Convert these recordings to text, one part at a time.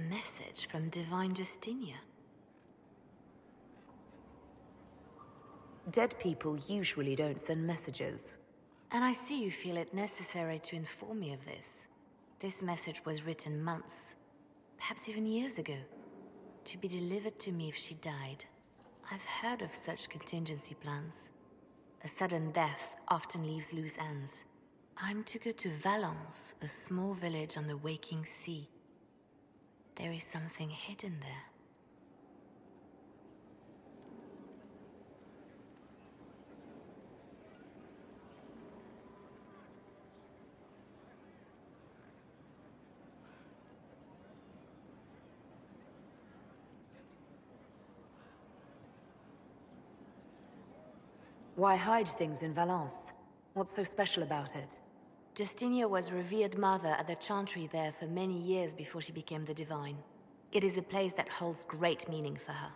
message from Divine Justinia. Dead people usually don't send messages. And I see you feel it necessary to inform me of this. This message was written months, perhaps even years ago, to be delivered to me if she died. I've heard of such contingency plans. A sudden death often leaves loose ends. I'm to go to Valence, a small village on the waking sea. There is something hidden there. Why hide things in Valence? What's so special about it? Justinia was revered mother at the chantry there for many years before she became the Divine. It is a place that holds great meaning for her.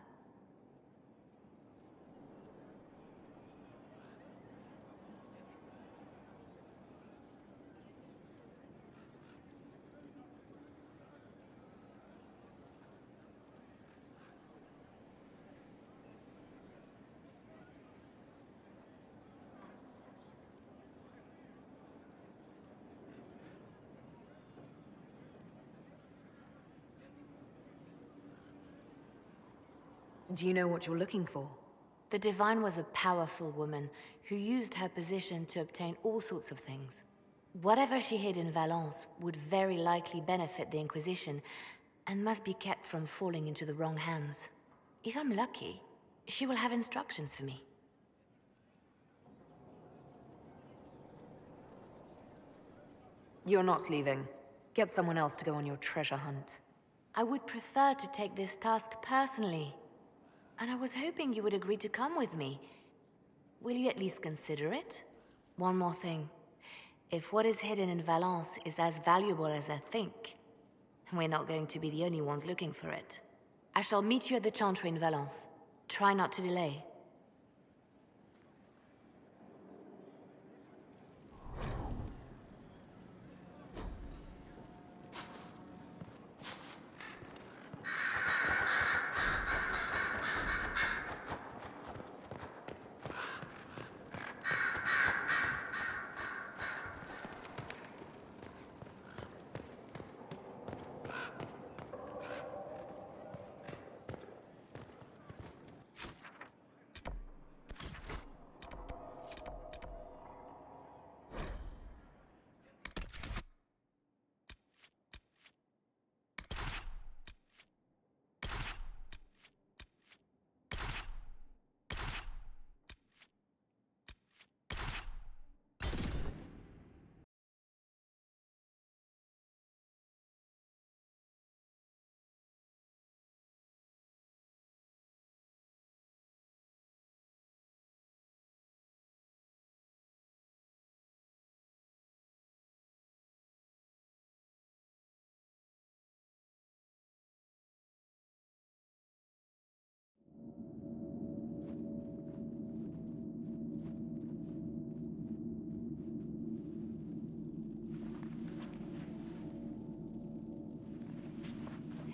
Do you know what you're looking for? The Divine was a powerful woman who used her position to obtain all sorts of things. Whatever she hid in Valence would very likely benefit the Inquisition and must be kept from falling into the wrong hands. If I'm lucky, she will have instructions for me. You're not leaving. Get someone else to go on your treasure hunt. I would prefer to take this task personally. And I was hoping you would agree to come with me. Will you at least consider it? One more thing. If what is hidden in Valence is as valuable as I think, we're not going to be the only ones looking for it. I shall meet you at the chantry in Valence. Try not to delay.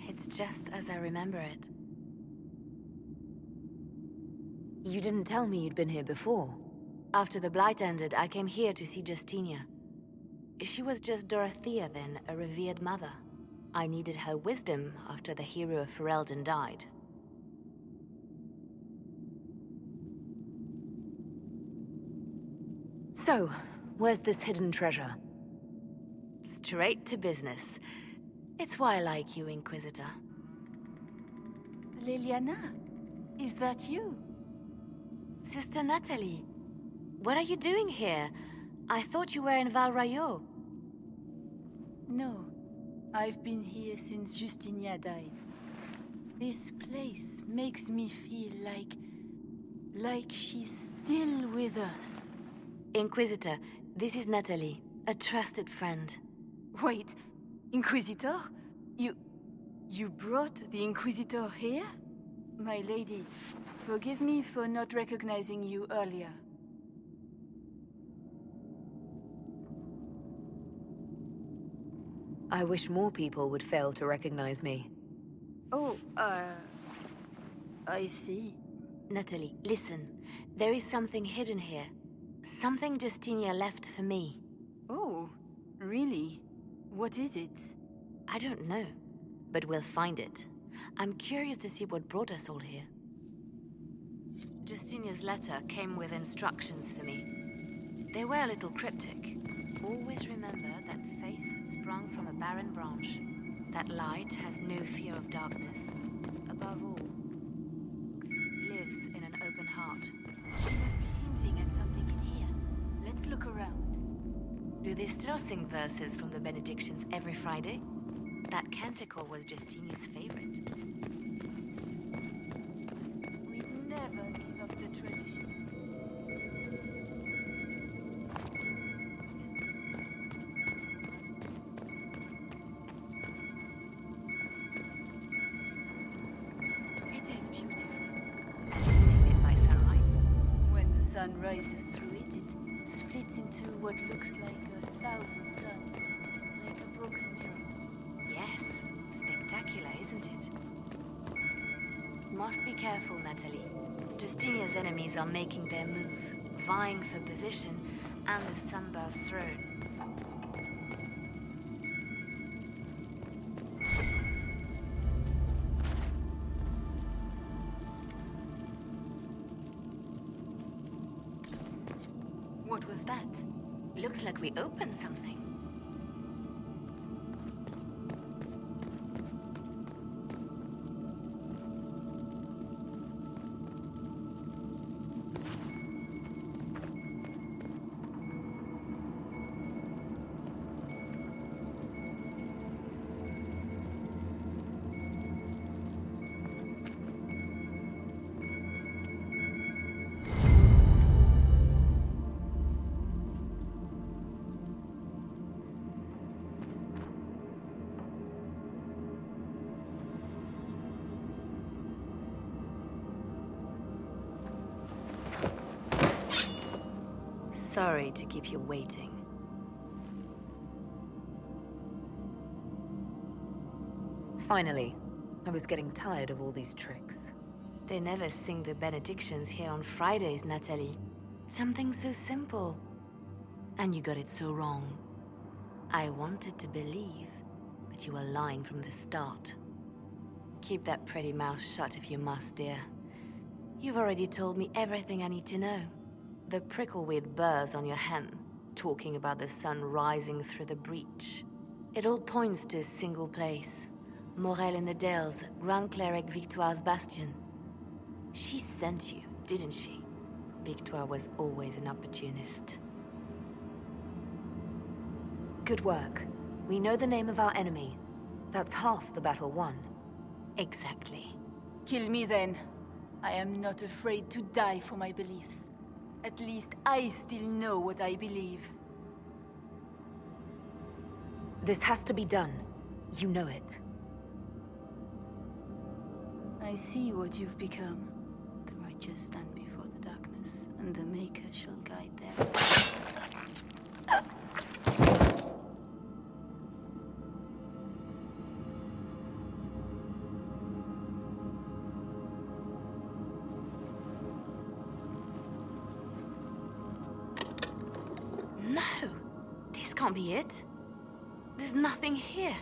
It's just as I remember it. You didn't tell me you'd been here before. After the Blight ended, I came here to see Justinia. She was just Dorothea then, a revered mother. I needed her wisdom after the hero of Ferelden died. So, where's this hidden treasure? Straight to business. It's why I like you, Inquisitor. Liliana, is that you? Sister Natalie, what are you doing here? I thought you were in Val Rayo. No, I've been here since Justinia died. This place makes me feel like she's still with us. Inquisitor, this is Natalie, a trusted friend. Wait, Inquisitor? You brought the Inquisitor here? My lady, forgive me for not recognizing you earlier. I wish more people would fail to recognize me. I see. Natalie, listen. There is something hidden here. Something Justinia left for me. Oh, really? What is it? I don't know, but we'll find it. I'm curious to see what brought us all here. Justinia's letter came with instructions for me. They were a little cryptic. Always remember that faith sprung from a barren branch. That light has no fear of darkness. Above all, lives in an open heart. She must be hinting at something in here. Let's look around. Do they still sing verses from the benedictions every Friday? That canticle was Justinia's favorite. We never give up the tradition. It is beautiful. And you've seen it by sunrise? When the sun rises through it, it splits into what looks like 1,000 suns, like a broken mirror. Yes. Spectacular, isn't it? Must be careful, Natalie. Justinia's enemies are making their move, vying for position and the Sunburst throne. What was that? Looks like we opened something. Sorry to keep you waiting. Finally. I was getting tired of all these tricks. They never sing the benedictions here on Fridays, Natalie. Something so simple. And you got it so wrong. I wanted to believe, but you were lying from the start. Keep that pretty mouth shut if you must, dear. You've already told me everything I need to know. The prickleweed burrs on your hem, talking about the sun rising through the breach. It all points to a single place. Morel in the Dales, Grand Cleric Victoire's bastion. She sent you, didn't she? Victoire was always an opportunist. Good work. We know the name of our enemy. That's half the battle won. Exactly. Kill me then. I am not afraid to die for my beliefs. At least I still know what I believe. This has to be done. You know it. I see what you've become. The righteous stand before the darkness, and the Maker shall guide them. No! This can't be it. There's nothing here.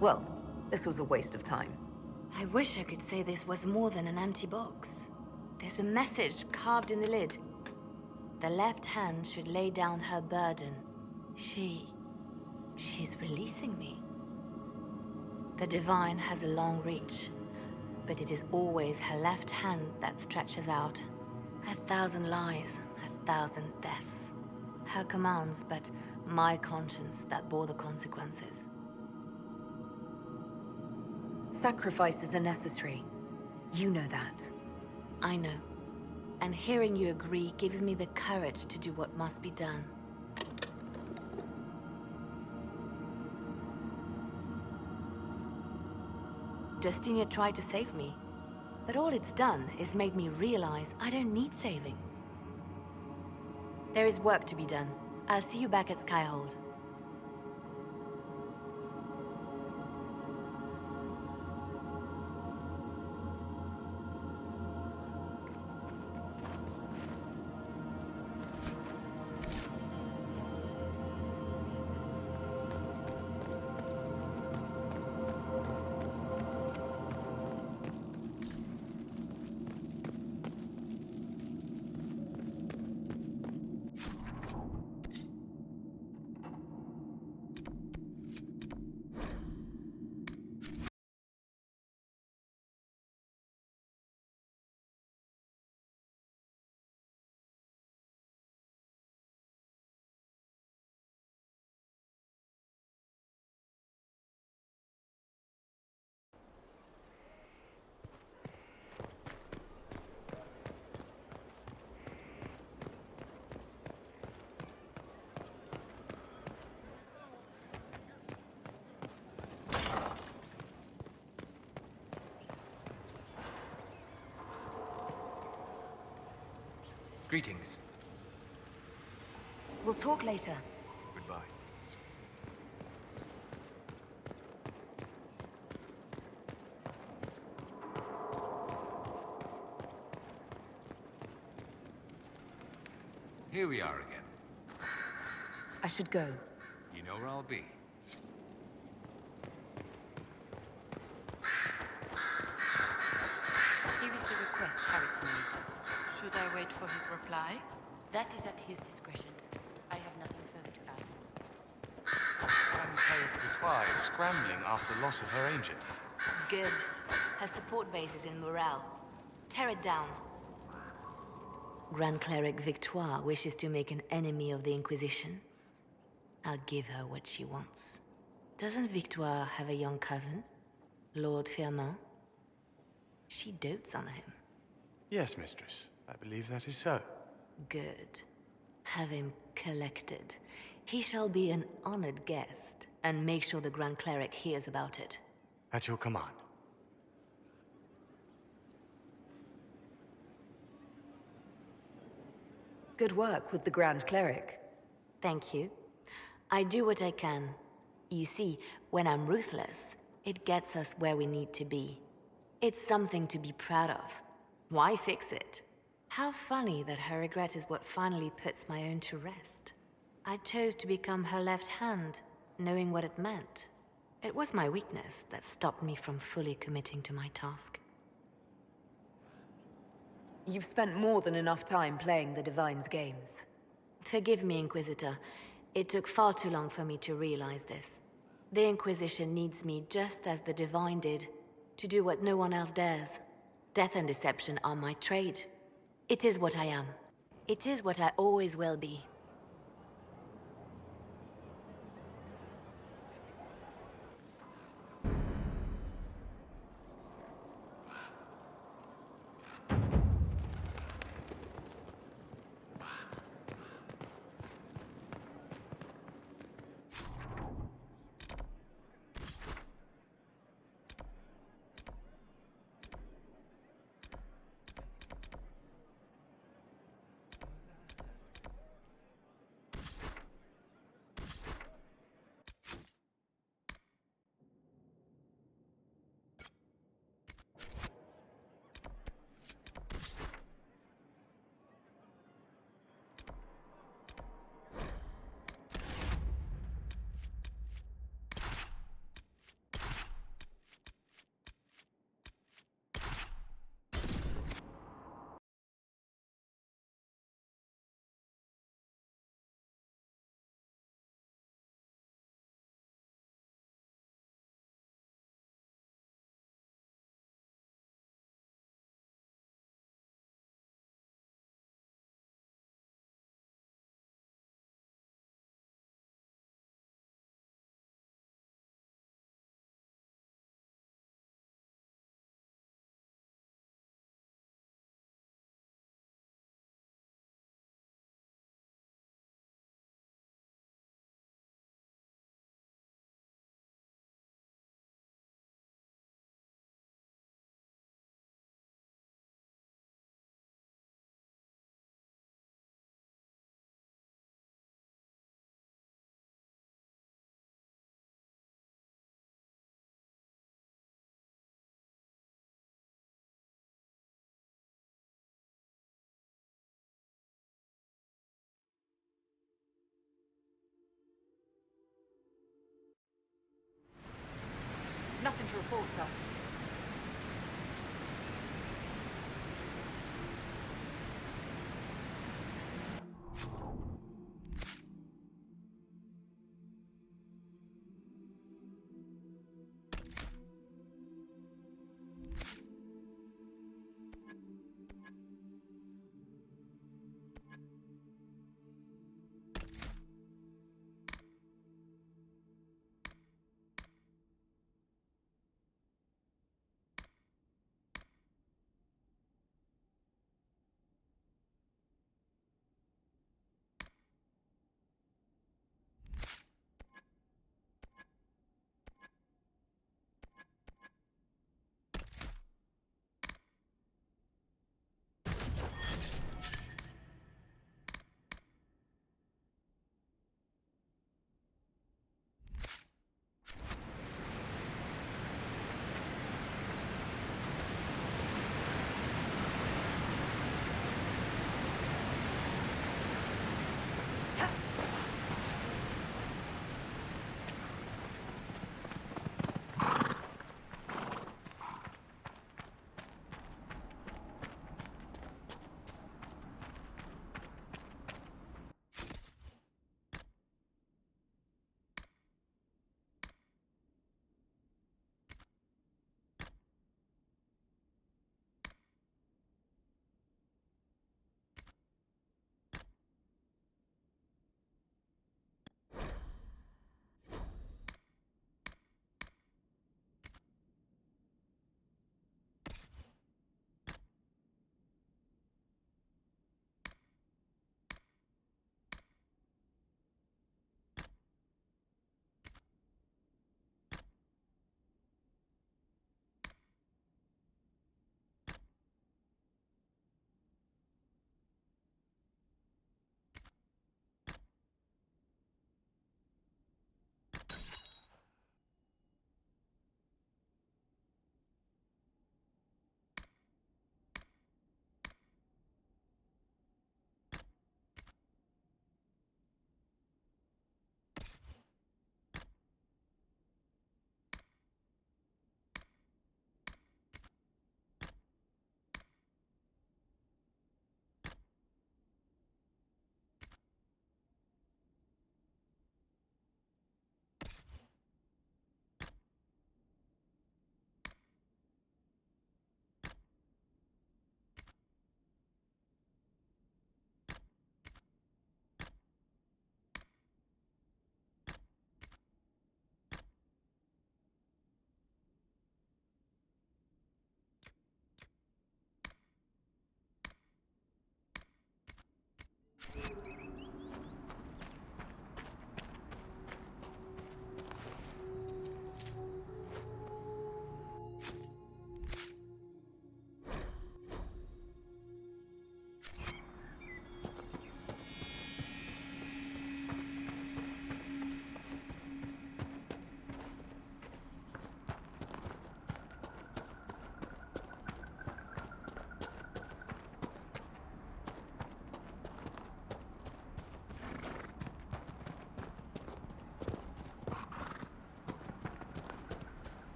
Well, this was a waste of time. I wish I could say this was more than an empty box. There's a message carved in the lid. The left hand should lay down her burden. She's releasing me. The divine has a long reach, but it is always her left hand that stretches out. 1,000 lies, 1,000 deaths. Her commands, but my conscience that bore the consequences. Sacrifices are necessary. You know that. I know. And hearing you agree gives me the courage to do what must be done. Justinia tried to save me, but all it's done is made me realize I don't need saving. There is work to be done. I'll see you back at Skyhold. Greetings. We'll talk later. Goodbye. Here we are again. I should go. You know where I'll be. Here is the request carried to me. Should I wait for his reply? That is at his discretion. I have nothing further to add. Victoire is scrambling after the loss of her agent. Good. Her support base is in Morale. Tear it down. Grand Cleric Victoire wishes to make an enemy of the Inquisition. I'll give her what she wants. Doesn't Victoire have a young cousin? Lord Firmin? She dotes on him. Yes, mistress. I believe that is so. Good. Have him collected. He shall be an honored guest, and make sure the Grand Cleric hears about it. At your command. Good work with the Grand Cleric. Thank you. I do what I can. You see, when I'm ruthless, it gets us where we need to be. It's something to be proud of. Why fix it? How funny that her regret is what finally puts my own to rest. I chose to become her left hand, knowing what it meant. It was my weakness that stopped me from fully committing to my task. You've spent more than enough time playing the Divine's games. Forgive me, Inquisitor. It took far too long for me to realize this. The Inquisition needs me just as the Divine did, to do what no one else dares. Death and deception are my trade. It is what I am. It is what I always will be. Nothing to report, sir.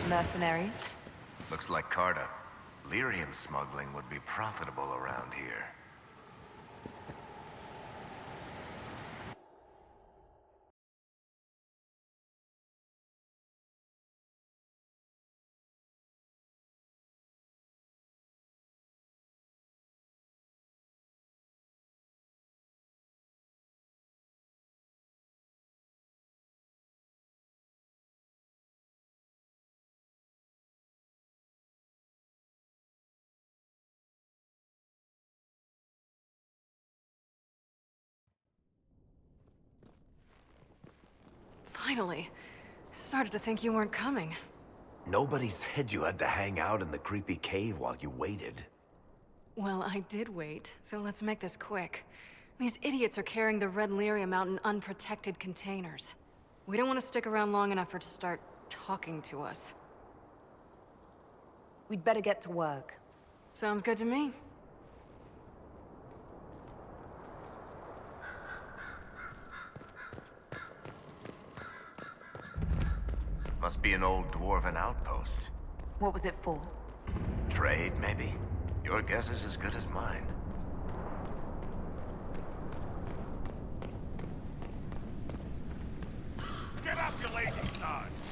Mercenaries? Looks like Carta. Lyrium smuggling would be profitable around here. Finally. I started to think you weren't coming. Nobody said you had to hang out in the creepy cave while you waited. Well, I did wait, so let's make this quick. These idiots are carrying the red lyrium out in unprotected containers. We don't want to stick around long enough for it to start talking to us. We'd better get to work. Sounds good to me. Must be an old dwarven outpost. What was it for? Trade, maybe? Your guess is as good as mine. Get up, you lazy sods!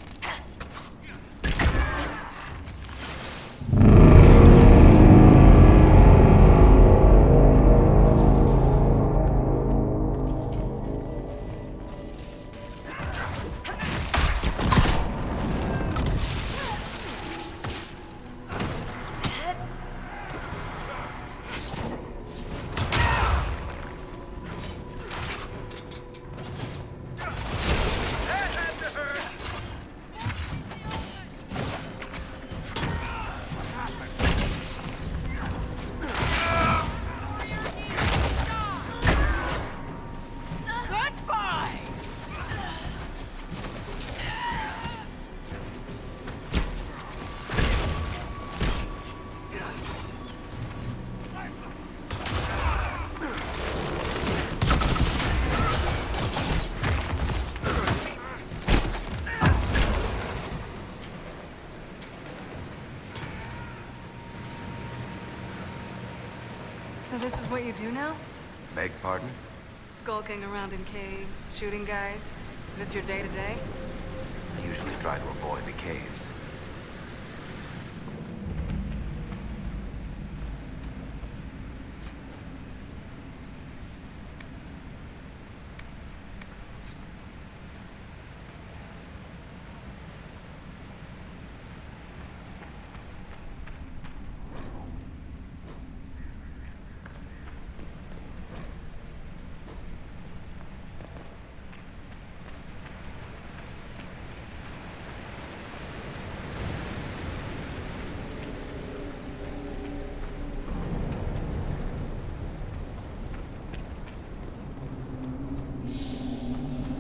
So this is what you do now? Beg pardon? Skulking around in caves, shooting guys? Is this your day-to-day? I usually try to avoid the caves.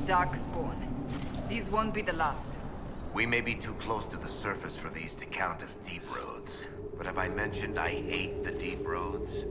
Darkspawn. These won't be the last. We may be too close to the surface for these to count as deep roads. But have I mentioned I hate the deep roads?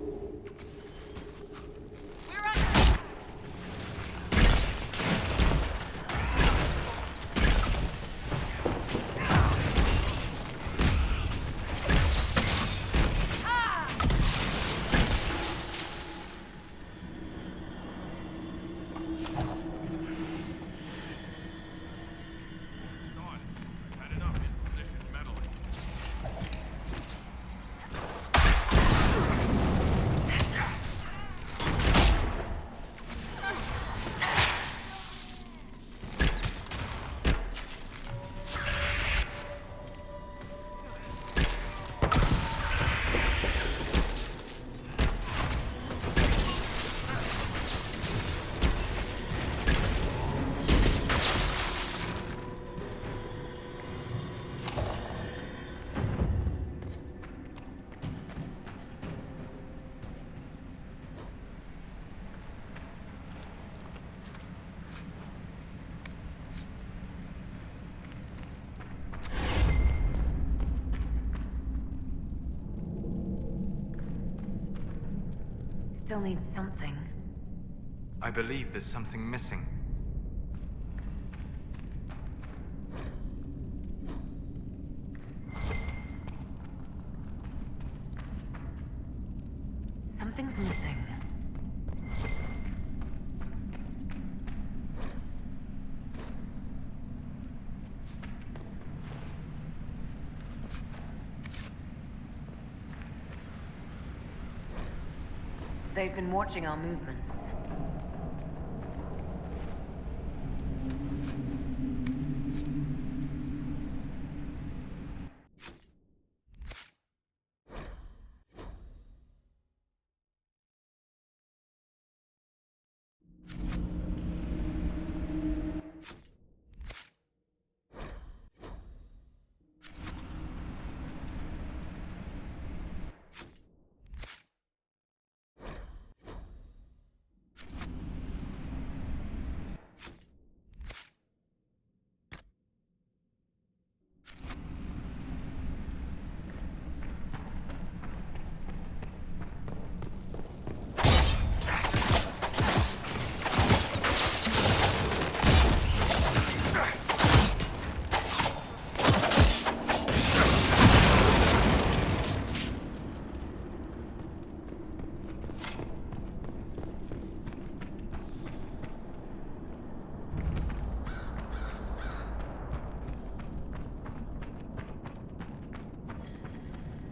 Still needs something. I believe there's something missing. Something's missing. They've been watching our movements.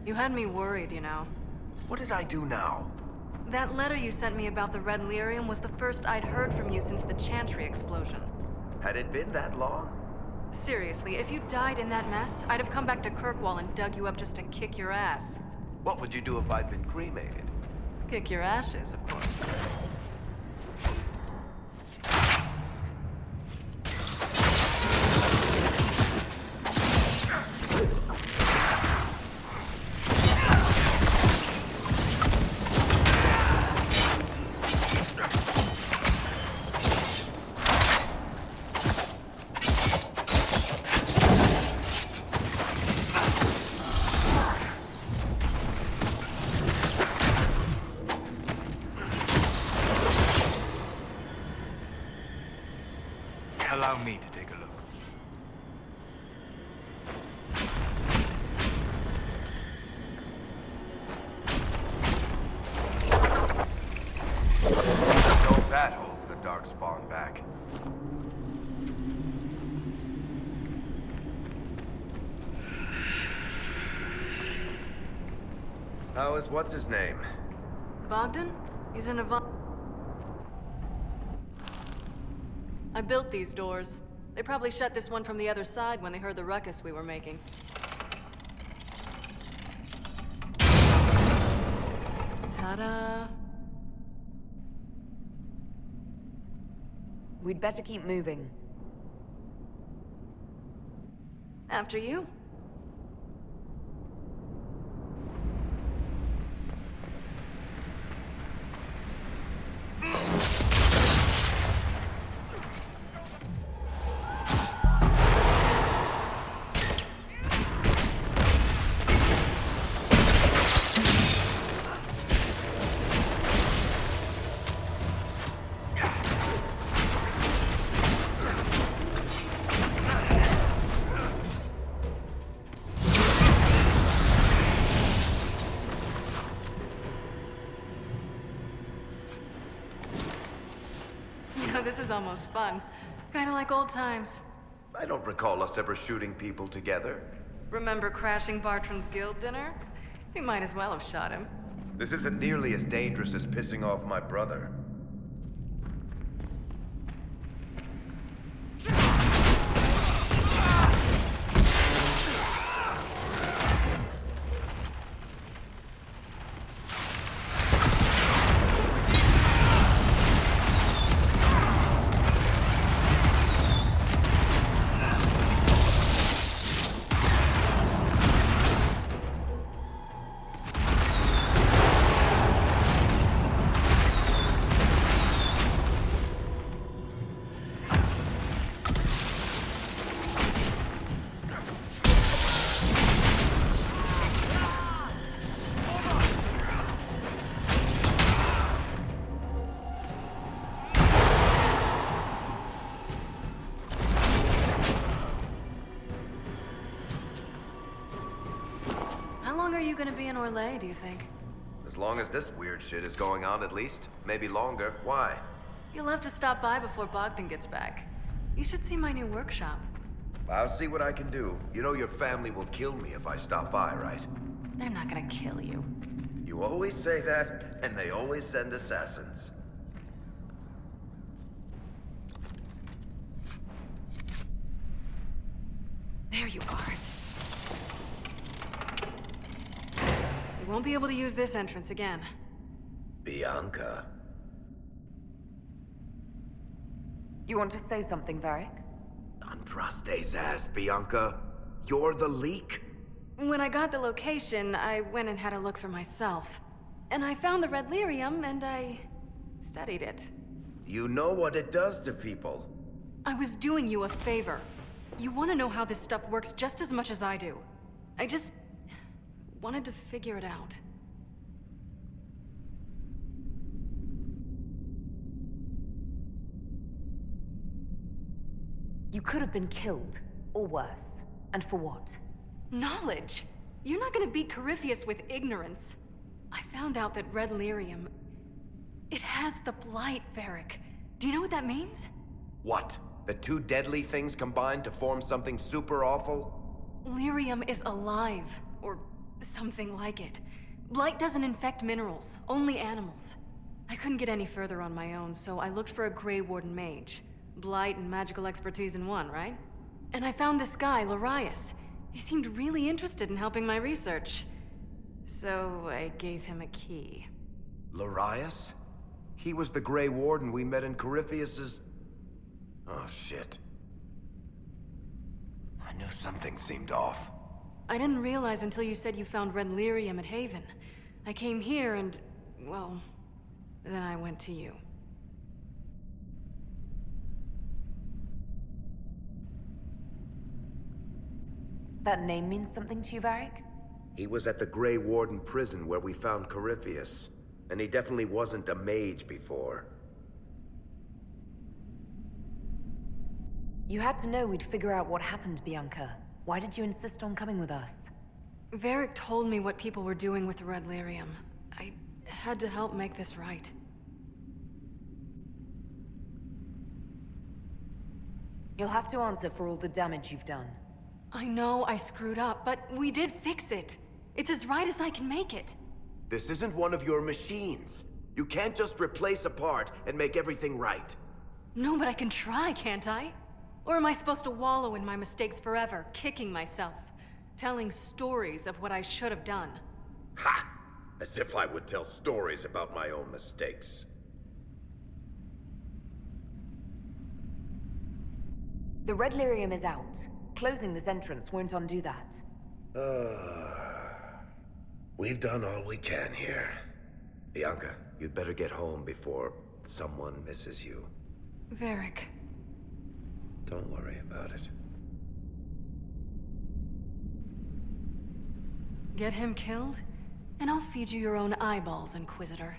You had me worried, you know. What did I do now? That letter you sent me about the red lyrium was the first I'd heard from you since the Chantry explosion. Had it been that long? Seriously, if you died in that mess, I'd have come back to Kirkwall and dug you up just to kick your ass. What would you do if I'd been cremated? Kick your ashes, of course. Allow me to take a look. No, that holds the dark spawn back. How is what's his name? Bogdan? He's in a I built these doors. They probably shut this one from the other side when they heard the ruckus we were making. Ta-da! We'd better keep moving. After you. This is almost fun. Kinda like old times. I don't recall us ever shooting people together. Remember crashing Bartram's guild dinner? We might as well have shot him. This isn't nearly as dangerous as pissing off my brother. How long are you gonna be in Orlais, do you think? As As long as this weird shit is going on, at least. Maybe longer. Why? You'll have to stop by before Bogdan gets back. You should see my new workshop. I'll see what I can do. You know your family will kill me if I stop by, right? They're not gonna kill you. You always say that, and they always send assassins. There you are. You won't be able to use this entrance again. Bianca. You want to say something, Varric? Andraste's ass, Bianca. You're the leak? When I got the location, I went and had a look for myself. And I found the red lyrium, and I studied it. You know what it does to people. I was doing you a favor. You want to know how this stuff works just as much as I do. I just wanted to figure it out. You could have been killed, or worse. And for what? Knowledge! You're not gonna beat Corypheus with ignorance. I found out that red lyrium... it has the blight, Varric. Do you know what that means? What? The two deadly things combined to form something super awful? Lyrium is alive, or something like it. Blight doesn't infect minerals, only animals. I couldn't get any further on my own, so I looked for a Grey Warden mage. Blight and magical expertise in one, right? And I found this guy, Larius. He seemed really interested in helping my research. So I gave him a key. Larius? He was the Grey Warden we met in Corypheus's... Oh, shit. I knew something seemed off. I didn't realize until you said you found red lyrium at Haven. I came here and... well... then I went to you. That name means something to you, Varric? He was at the Grey Warden prison where we found Corypheus. And he definitely wasn't a mage before. You had to know we'd figure out what happened, Bianca. Why did you insist on coming with us? Varric told me what people were doing with the red lyrium. I had to help make this right. You'll have to answer for all the damage you've done. I know I screwed up, but we did fix it. It's as right as I can make it. This isn't one of your machines. You can't just replace a part and make everything right. No, but I can try, can't I? Or am I supposed to wallow in my mistakes forever, kicking myself, telling stories of what I should have done? Ha! As if I would tell stories about my own mistakes. The red lyrium is out. Closing this entrance won't undo that. We've done all we can here. Bianca, you'd better get home before someone misses you. Varric. Don't worry about it. Get him killed, and I'll feed you your own eyeballs, Inquisitor.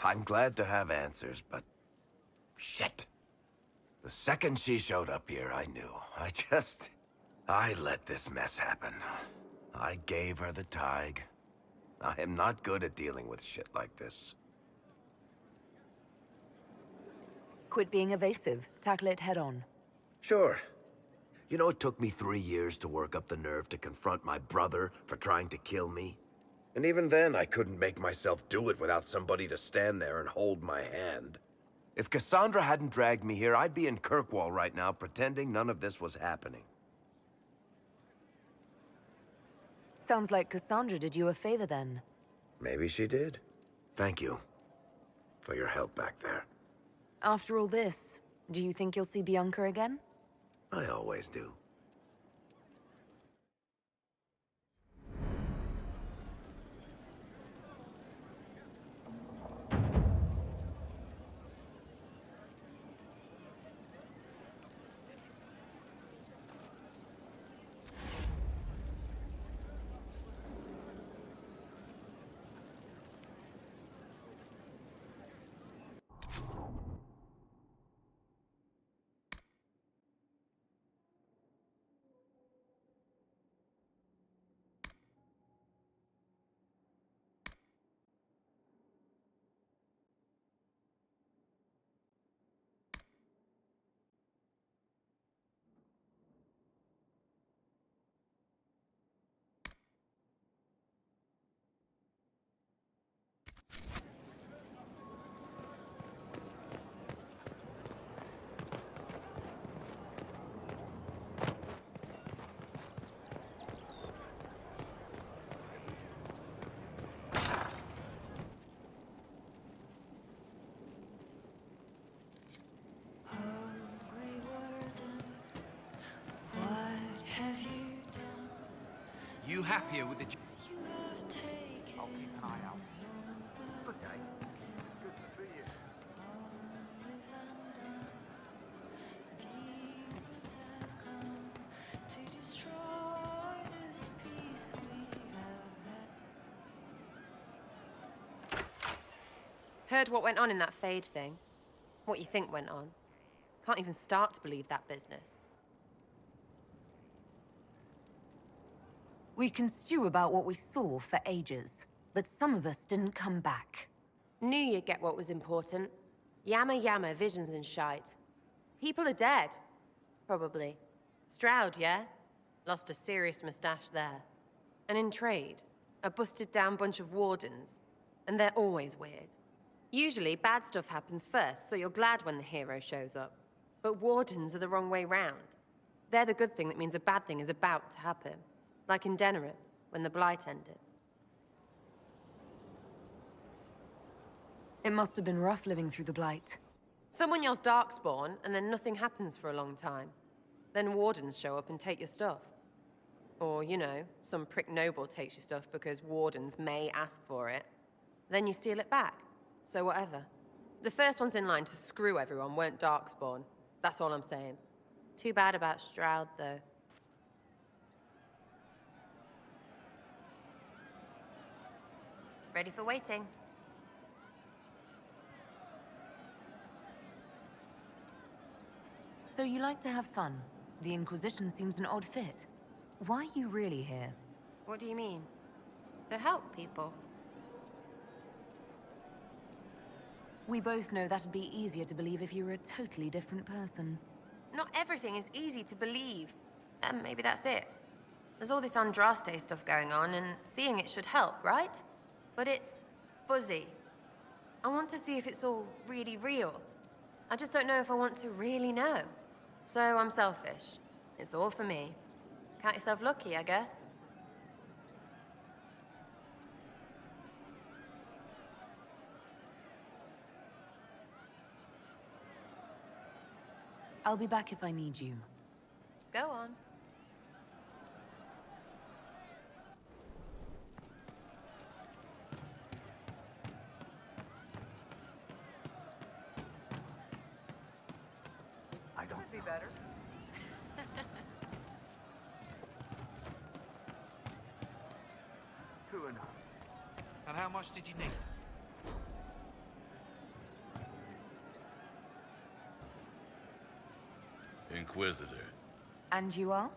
I'm glad to have answers, but... shit. The second she showed up here, I knew. I let this mess happen. I gave her the Tig. I am not good at dealing with shit like this. Quit being evasive. Tackle it head on. Sure. You know, it took me 3 years to work up the nerve to confront my brother for trying to kill me. And even then, I couldn't make myself do it without somebody to stand there and hold my hand. If Cassandra hadn't dragged me here, I'd be in Kirkwall right now pretending none of this was happening. Sounds like Cassandra did you a favor then. Maybe she did. Thank you for your help back there. After all this, do you think you'll see Bianca again? I always do. You happier with the... I'll keep an eye out. Good day. Good to see you. Heard what went on in that Fade thing? What you think went on? Can't even start to believe that business. We can stew about what we saw for ages, but some of us didn't come back. Knew you'd get what was important. Yammer, visions and shite. People are dead. Probably. Stroud, yeah? Lost a serious mustache there. And in trade, a busted down bunch of wardens. And they're always weird. Usually, bad stuff happens first, so you're glad when the hero shows up. But wardens are the wrong way round. They're the good thing that means a bad thing is about to happen. Like in Denerim, when the Blight ended. It must have been rough living through the Blight. Someone yells Darkspawn, and then nothing happens for a long time. Then wardens show up and take your stuff. Or, you know, some prick noble takes your stuff because wardens may ask for it. Then you steal it back. So whatever. The first ones in line to screw everyone weren't Darkspawn. That's all I'm saying. Too bad about Stroud, though. Ready for waiting. So you like to have fun. The Inquisition seems an odd fit. Why are you really here? What do you mean? To help people. We both know that'd be easier to believe if you were a totally different person. Not everything is easy to believe. And maybe that's it. There's all this Andraste stuff going on, and seeing it should help, right? But it's fuzzy. I want to see if it's all really real. I just don't know if I want to really know. So I'm selfish. It's all for me. Count yourself lucky, I guess. I'll be back if I need you. Go on. I don't be better. Two enough. And how much did you need? Inquisitor. And you are?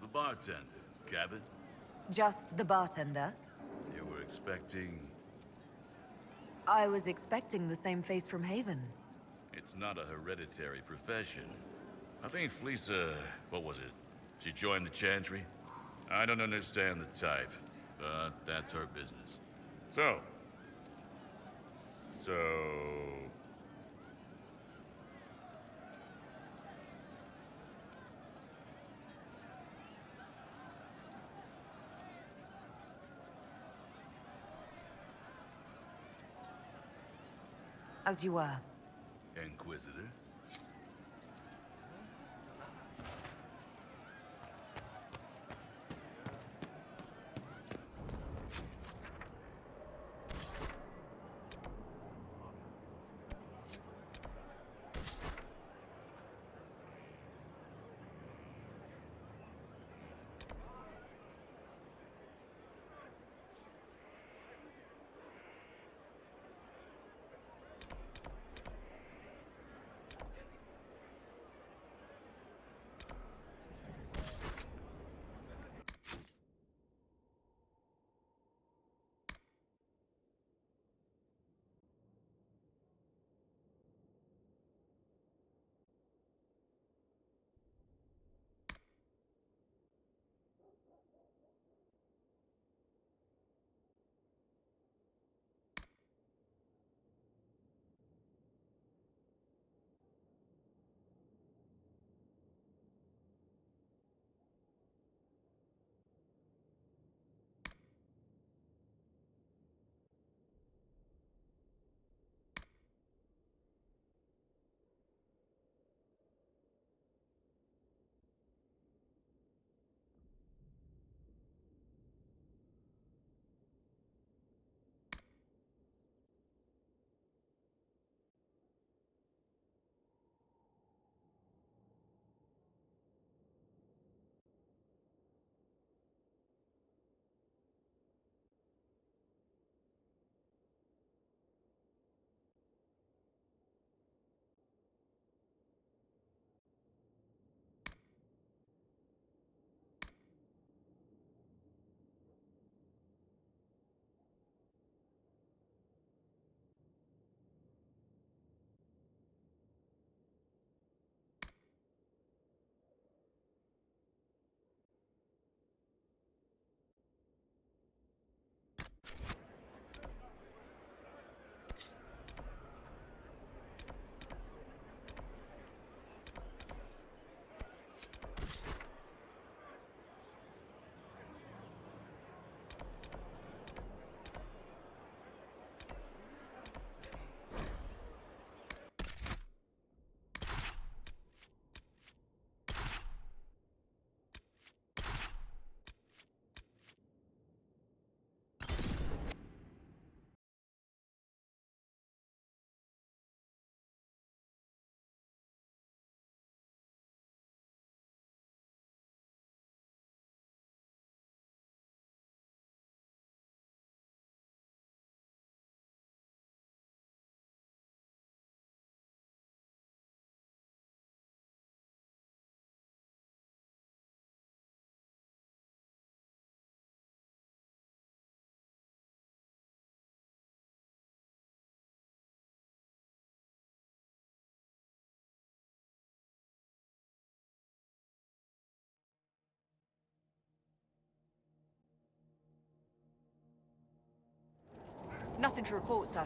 The bartender. Cabin? Just the bartender? You were expecting... I was expecting the same face from Haven. It's not a hereditary profession. I think Fleesa... what was it? She joined the Chantry? I don't understand the type, but that's her business. So... As you were. Inquisitor? Nothing to report, sir.